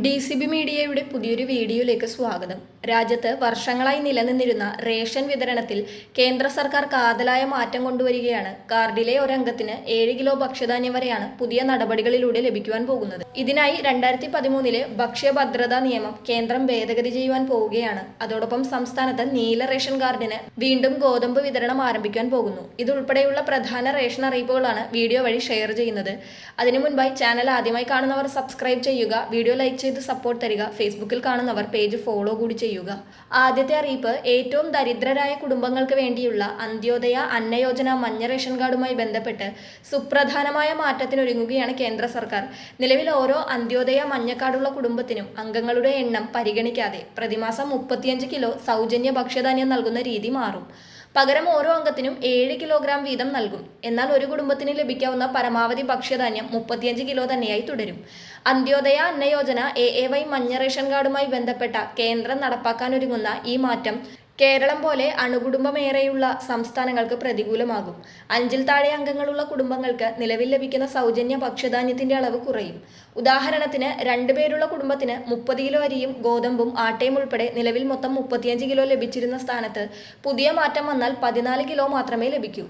DCB മീഡിയയുടെ പുതിയൊരു വീഡിയോയിലേക്ക് സ്വാഗതം. രാജ്യത്ത് വർഷങ്ങളായി നിലനിന്നിരുന്ന റേഷൻ വിതരണത്തിൽ കേന്ദ്ര സർക്കാർ കാതലായ മാറ്റം കൊണ്ടുവരികയാണ്. കാർഡിലെ ഒരംഗത്തിന് 7 കിലോ ഭക്ഷ്യധാന്യം വരെയാണ് പുതിയ നടപടികളിലൂടെ ലഭിക്കുവാൻ പോകുന്നത്. ഇതിനായി 2013 ഭക്ഷ്യഭദ്രതാ നിയമം കേന്ദ്രം ഭേദഗതി ചെയ്യുവാൻ പോവുകയാണ്. അതോടൊപ്പം സംസ്ഥാനത്ത് നീല റേഷൻ കാർഡിന് വീണ്ടും ഗോതമ്പ് വിതരണം ആരംഭിക്കാൻ പോകുന്നു. ഇതുൾപ്പെടെയുള്ള പ്രധാന റേഷൻ അറിയിപ്പുകളാണ് വീഡിയോ വഴി ഷെയർ ചെയ്യുന്നത്. അതിനു മുൻപായി ചാനൽ ആദ്യമായി കാണുന്നവർ സബ്സ്ക്രൈബ് ചെയ്യുക, വീഡിയോ ലൈക്ക് ചെയ്ത് സപ്പോർട്ട് തരിക. ഫേസ്ബുക്കിൽ കാണുന്നവർ പേജ് ഫോളോ കൂടി ചെയ്യുക. ആദ്യത്തെ അറിയിപ്പ്, ഏറ്റവും ദരിദ്രരായ കുടുംബങ്ങൾക്ക് വേണ്ടിയുള്ള അന്ത്യോദയ അന്നയോജന മഞ്ഞ റേഷൻ കാർഡുമായി ബന്ധപ്പെട്ട് സുപ്രധാനമായ മാറ്റത്തിനൊരുങ്ങുകയാണ് കേന്ദ്ര സർക്കാർ. നിലവിൽ ഓരോ അന്ത്യോദയ മഞ്ഞക്കാർഡുള്ള കുടുംബത്തിനും അംഗങ്ങളുടെ എണ്ണം പരിഗണിക്കാതെ പ്രതിമാസം 35 കിലോ സൗജന്യ ഭക്ഷ്യധാന്യം നൽകുന്ന രീതി മാറും. പകരം ഓരോ അംഗത്തിനും 7 കിലോഗ്രാം വീതം നൽകും. എന്നാൽ ഒരു കുടുംബത്തിന് ലഭിക്കാവുന്ന പരമാവധി ഭക്ഷ്യധാന്യം 35 കിലോ തന്നെയായി തുടരും. അന്ത്യോദയ അന്നയോജന AAY മഞ്ഞ റേഷൻ കാർഡുമായി ബന്ധപ്പെട്ട കേന്ദ്രം നടപ്പാക്കാനൊരുങ്ങുന്ന ഈ മാറ്റം കേരളം പോലെ അണുകുടുംബമേറെയുള്ള സംസ്ഥാനങ്ങൾക്ക് പ്രതികൂലമാകും. 5-ൽ താഴെ അംഗങ്ങളുള്ള കുടുംബങ്ങൾക്ക് നിലവിൽ ലഭിക്കുന്ന സൗജന്യ ഭക്ഷ്യധാന്യത്തിന്റെ അളവ് കുറയും. ഉദാഹരണത്തിന് 2 പേരുള്ള കുടുംബത്തിന് 30 കിലോ അരിയും ഗോതമ്പും ആട്ടയും ഉൾപ്പെടെ നിലവിൽ മൊത്തം 35 കിലോ ലഭിച്ചിരുന്ന സ്ഥാനത്ത് പുതിയ മാറ്റം വന്നാൽ 14 കിലോ മാത്രമേ ലഭിക്കൂ.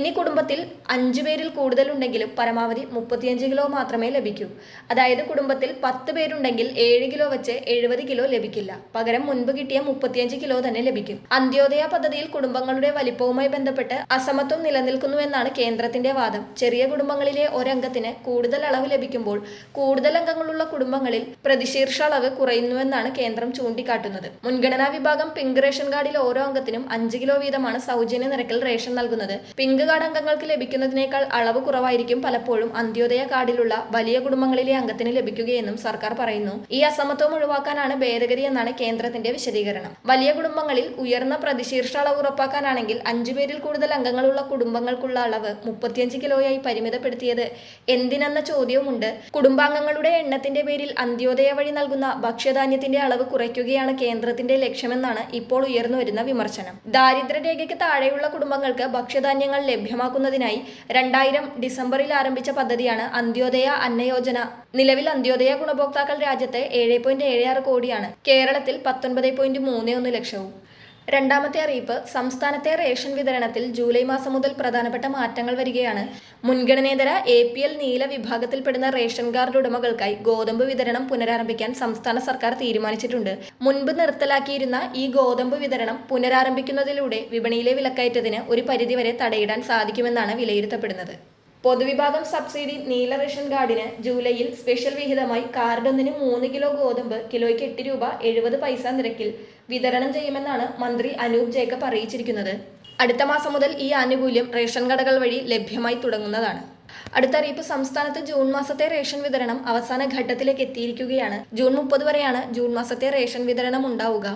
ഇനി കുടുംബത്തിൽ 5 പേരിൽ കൂടുതലുണ്ടെങ്കിലും പരമാവധി 35 കിലോ മാത്രമേ ലഭിക്കൂ. അതായത് കുടുംബത്തിൽ 10 പേരുണ്ടെങ്കിൽ 7 കിലോ വെച്ച് 70 കിലോ ലഭിക്കില്ല. പകരം മുൻപ് കിട്ടിയ 35 കിലോ തന്നെ ലഭിക്കും. അന്ത്യോദയ പദ്ധതിയിൽ കുടുംബങ്ങളുടെ വലിപ്പവുമായി ബന്ധപ്പെട്ട് അസമത്വം നിലനിൽക്കുന്നുവെന്നാണ് കേന്ദ്രത്തിന്റെ വാദം. ചെറിയ കുടുംബങ്ങളിലെ ഒരംഗത്തിന് കൂടുതൽ അളവ് ലഭിക്കുമ്പോൾ കൂടുതൽ അംഗങ്ങളുള്ള കുടുംബങ്ങളിൽ പ്രതിശീർഷ അളവ് കുറയുന്നുവെന്നാണ് കേന്ദ്രം ചൂണ്ടിക്കാട്ടുന്നത്. മുൻഗണനാ വിഭാഗം പിങ്ക് റേഷൻ കാർഡിൽ ഓരോ അംഗത്തിനും 5 കിലോ വീതമാണ് സൗജന്യ നിരക്കിൽ റേഷൻ നൽകുന്നത്. പിങ്ക് കാർഡ് അംഗങ്ങൾക്ക് ലഭിക്കുന്നതിനേക്കാൾ അളവ് കുറവായിരിക്കും പലപ്പോഴും അന്ത്യോദയ കാർഡിലുള്ള വലിയ കുടുംബങ്ങളിലെ അംഗത്തിന് ലഭിക്കുകയെന്നും സർക്കാർ പറയുന്നു. ഈ അസമത്വം ഒഴിവാക്കാനാണ് ഭേദഗതി എന്നാണ് കേന്ദ്രത്തിന്റെ വിശദീകരണം. വലിയ കുടുംബങ്ങളിൽ ഉയർന്ന പ്രതിശീർഷ അളവ് ഉറപ്പാക്കാനാണെങ്കിൽ 5 പേരിൽ കൂടുതൽ അംഗങ്ങളുള്ള കുടുംബങ്ങൾക്കുള്ള അളവ് 35 കിലോയായി പരിമിതപ്പെടുത്തിയത് എന്തിനെന്ന ചോദ്യവുമുണ്ട്. കുടുംബാംഗങ്ങളുടെ എണ്ണത്തിന്റെ പേരിൽ അന്ത്യോദയ വഴി നൽകുന്ന ഭക്ഷ്യധാന്യത്തിന്റെ അളവ് കുറയ്ക്കുകയാണ് കേന്ദ്രത്തിന്റെ ലക്ഷ്യമെന്നാണ് ഇപ്പോൾ ഉയർന്നു വരുന്ന വിമർശനം. ദാരിദ്ര്യരേഖയ്ക്ക് താഴെയുള്ള കുടുംബങ്ങൾക്ക് ഭക്ഷ്യധാന്യങ്ങൾ ലഭ്യമാക്കുന്നതിനായി 2000 ഡിസംബറിൽ ആരംഭിച്ച പദ്ധതിയാണ് അന്ത്യോദയ അന്നയോജന. നിലവിൽ അന്ത്യോദയ ഗുണഭോക്താക്കൾ രാജ്യത്ത് 7.76 കോടിയാണ്. കേരളത്തിൽ 19.31 ലക്ഷവും. രണ്ടാമത്തെ അറിയിപ്പ്, സംസ്ഥാനത്തെ റേഷൻ വിതരണത്തിൽ ജൂലൈ മാസം മുതൽ പ്രധാനപ്പെട്ട മാറ്റങ്ങൾ വരികയാണ്. മുൻഗണനേതര APL നീല വിഭാഗത്തിൽപ്പെടുന്ന റേഷൻ കാർഡ് ഉടമകൾക്കായി ഗോതമ്പ് വിതരണം പുനരാരംഭിക്കാൻ സംസ്ഥാന സർക്കാർ തീരുമാനിച്ചിട്ടുണ്ട്. മുൻപ് നിർത്തലാക്കിയിരുന്ന ഈ ഗോതമ്പ് വിതരണം പുനരാരംഭിക്കുന്നതിലൂടെ വിപണിയിലെ വിലക്കയറ്റത്തിന് ഒരു പരിധിവരെ തടയിടാൻ സാധിക്കുമെന്നാണ് വിലയിരുത്തപ്പെടുന്നത്. പൊതുവിഭാഗം സബ്സിഡി നീല റേഷൻ കാർഡിന് ജൂലൈയിൽ സ്പെഷ്യൽ വിഹിതമായി കാർഡൊന്നിന് 3 കിലോ ഗോതമ്പ് കിലോയ്ക്ക് 8 രൂപ 70 പൈസ നിരക്കിൽ വിതരണം ചെയ്യുമെന്നാണ് മന്ത്രി അനൂപ് ജേക്കബ് അറിയിച്ചിരിക്കുന്നത്. അടുത്ത മാസം മുതൽ ഈ ആനുകൂല്യം റേഷൻ കടകൾ വഴി ലഭ്യമായി തുടങ്ങുന്നതാണ്. അടുത്ത അറിയിപ്പ്, സംസ്ഥാനത്ത് ജൂൺ മാസത്തെ റേഷൻ വിതരണം അവസാന ഘട്ടത്തിലേക്ക് എത്തിയിരിക്കുകയാണ്. ജൂൺ 30 വരെയാണ് ജൂൺ മാസത്തെ റേഷൻ വിതരണം ഉണ്ടാവുക.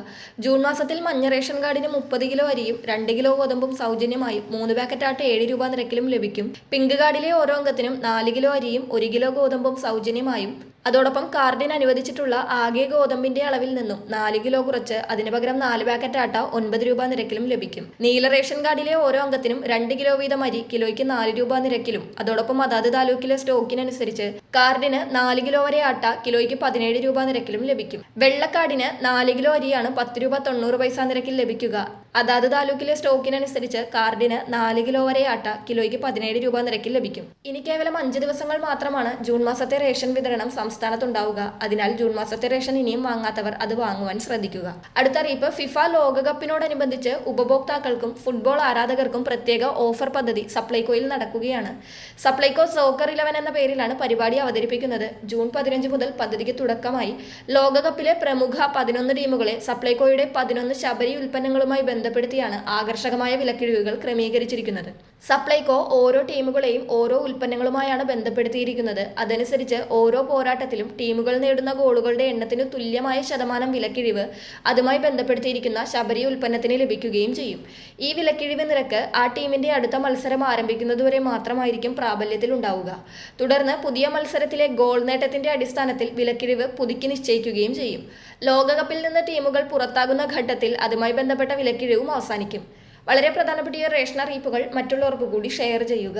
ജൂൺ മാസത്തിൽ മഞ്ഞ റേഷൻ കാർഡിന് 30 കിലോ അരിയും 2 കിലോ ഗോതമ്പും സൗജന്യമായും 3 പാക്കറ്റ് ആട്ട 7 രൂപ നിരക്കിലും ലഭിക്കും. പിങ്ക് കാർഡിലെ ഓരോ അംഗത്തിനും 4 കിലോ അരിയും 1 കിലോ ഗോതമ്പും സൗജന്യമായും. അതോടൊപ്പം കാർഡിന് അനുവദിച്ചിട്ടുള്ള ആകെ ഗോതമ്പിന്റെ അളവിൽ നിന്നും 4 കിലോ കുറച്ച് അതിന് പകരം 4 പാക്കറ്റ് ആട്ട 9 രൂപ നിരക്കിലും ലഭിക്കും. നീല റേഷൻ കാർഡിലെ ഓരോ അംഗത്തിനും 2 കിലോ വീതം അരി കിലോയ്ക്ക് 4 രൂപ നിരക്കിലും. അതോടൊപ്പം അതാത് താലൂക്കിലെ സ്റ്റോക്കിനനുസരിച്ച് കാർഡിന് 4 കിലോ വരെ ആട്ട കിലോയ്ക്ക് 17 രൂപ നിരക്കിലും ലഭിക്കും. വെള്ളക്കാർഡിന് 4 കിലോ അരിയാണ് 10 രൂപ 90 പൈസ നിരക്കിൽ ലഭിക്കുക. അതാത് താലൂക്കിലെ സ്റ്റോക്കിനനുസരിച്ച് കാർഡിന് 4 കിലോ വരെ ആട്ട കിലോയ്ക്ക് 17 രൂപ നിരക്കിൽ ലഭിക്കും. ഇനി കേവലം 5 ദിവസങ്ങൾ മാത്രമാണ് ജൂൺ മാസത്തെ റേഷൻ വിതരണം സംസ്ഥാനത്തുണ്ടാവുക. അതിനാൽ ജൂൺ മാസത്തെ റേഷൻ ഇനിയും വാങ്ങാത്തവർ അത് വാങ്ങുവാൻ ശ്രദ്ധിക്കുക. അടുത്ത അറിയിപ്പ്, ഫിഫ ലോകകപ്പിനോടനുബന്ധിച്ച് ഉപഭോക്താക്കൾക്കും ഫുട്ബോൾ ആരാധകർക്കും പ്രത്യേക ഓഫർ പദ്ധതി സപ്ലൈകോയിൽ നടക്കുകയാണ്. സപ്ലൈകോ സോക്കർ 11 എന്ന പേരിലാണ് പരിപാടി അവതരിപ്പിക്കുന്നത്. ജൂൺ 15 മുതൽ പദ്ധതിക്ക് തുടക്കമായി. ലോകകപ്പിലെ പ്രമുഖ 11 ടീമുകളെ സപ്ലൈകോയുടെ 11 ശബരി ഉൽപ്പന്നങ്ങളുമായി ബന്ധപ്പെടുത്തിയാണ് ആകർഷകമായ വിലക്കിഴിവുകൾ ക്രമീകരിച്ചിരിക്കുന്നത്. സപ്ലൈകോ ഓരോ ടീമുകളെയും ഓരോ ഉൽപ്പന്നങ്ങളുമായാണ് ബന്ധപ്പെടുത്തിയിരിക്കുന്നത്. അതനുസരിച്ച് ഓരോ പോരാട്ടത്തിലും ടീമുകൾ നേടുന്ന ഗോളുകളുടെ എണ്ണത്തിന് തുല്യമായ ശതമാനം വിലക്കിഴിവ് അതുമായി ബന്ധപ്പെടുത്തിയിരിക്കുന്ന ശബരി ഉൽപ്പന്നത്തിന് ലഭിക്കുകയും ചെയ്യും. ഈ വിലക്കിഴിവ് നിരക്ക് ആ ടീമിന്റെ അടുത്ത മത്സരം ആരംഭിക്കുന്നതുവരെ മാത്രമായിരിക്കും പ്രാബല്യത്തിൽ ഉണ്ടാവുക. തുടർന്ന് പുതിയ മത്സരത്തിലെ ഗോൾ നേട്ടത്തിന്റെ അടിസ്ഥാനത്തിൽ വിലക്കിഴിവ് പുതുക്കി നിശ്ചയിക്കുകയും ചെയ്യും. ലോകകപ്പിൽ നിന്ന് ടീമുകൾ പുറത്താകുന്ന ഘട്ടത്തിൽ അതുമായി ബന്ധപ്പെട്ട വിലക്കിഴിവും അവസാനിക്കും. വളരെ പ്രധാനപ്പെട്ട റേഷൻ അറിയിപ്പുകൾ മറ്റുള്ളവർക്ക് കൂടി ഷെയർ ചെയ്യുക.